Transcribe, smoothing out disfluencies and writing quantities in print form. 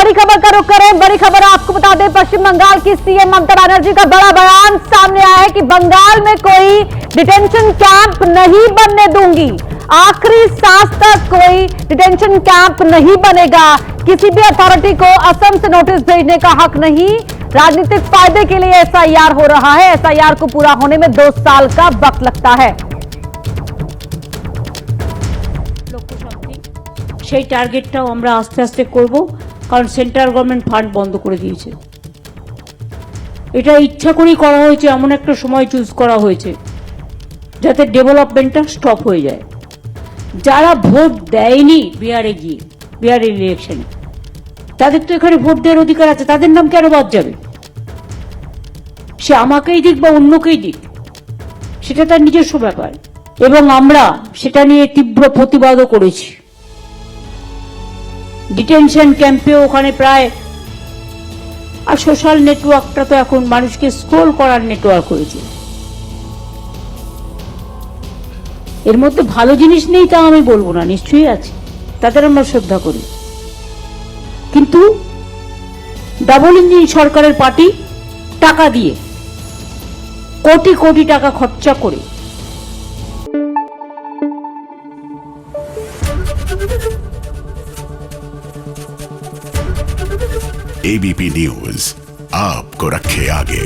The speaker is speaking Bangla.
बड़ी खबर का रुख करें। बड़ी खबर आपको बता दें, पश्चिम बंगाल की सीएम ममता बनर्जी का बड़ा बयान सामने आया है कि बंगाल में कोई डिटेंशन कैंप नहीं बनने दूंगी। आखिरी सांस तक कोई डिटेंशन कैंप नहीं बनेगा। किसी भी अथॉरिटी को असम से नोटिस भेजने का हक नहीं। राजनीतिक फायदे के लिए एसआईआर हो रहा है। एसआईआर को पूरा होने में 2 साल का वक्त लगता है। সেই টার্গেটটাও আমরা আস্তে আস্তে করব, কারণ সেন্ট্রাল গভর্নমেন্ট ফান্ড বন্ধ করে দিয়েছে। এটা ইচ্ছা করেই করা হয়েছে, এমন একটা সময় চুজ করা হয়েছে যাতে ডেভেলপমেন্টটা স্টপ হয়ে যায়। যারা ভোট দেয়নি বিহারের ইলেকশনে, তাদের তো এখানে ভোট দেওয়ার অধিকার আছে, তাদের নাম কেন বাদ যাবে? সে আমাকেই দিক বা অন্যকেই দিক, সেটা তার নিজস্ব ব্যাপার। এবং আমরা সেটা নিয়ে তীব্র প্রতিবাদও করেছি। ডিটেনশন ক্যাম্পে ওখানে প্রায়, আর সোশ্যাল নেটওয়ার্কটা তো এখন মানুষকে স্ক্রোল করার নেটওয়ার্ক হয়েছে। এর মধ্যে ভালো জিনিস নেই তা আমি বলবো না, নিশ্চয়ই আছে, তাদের আমরা শ্রদ্ধা করি। কিন্তু ডাবল ইঞ্জিন সরকারের পার্টি টাকা দিয়ে কোটি কোটি টাকা খরচা করে एबीपी न्यूज आपको रखे आगे।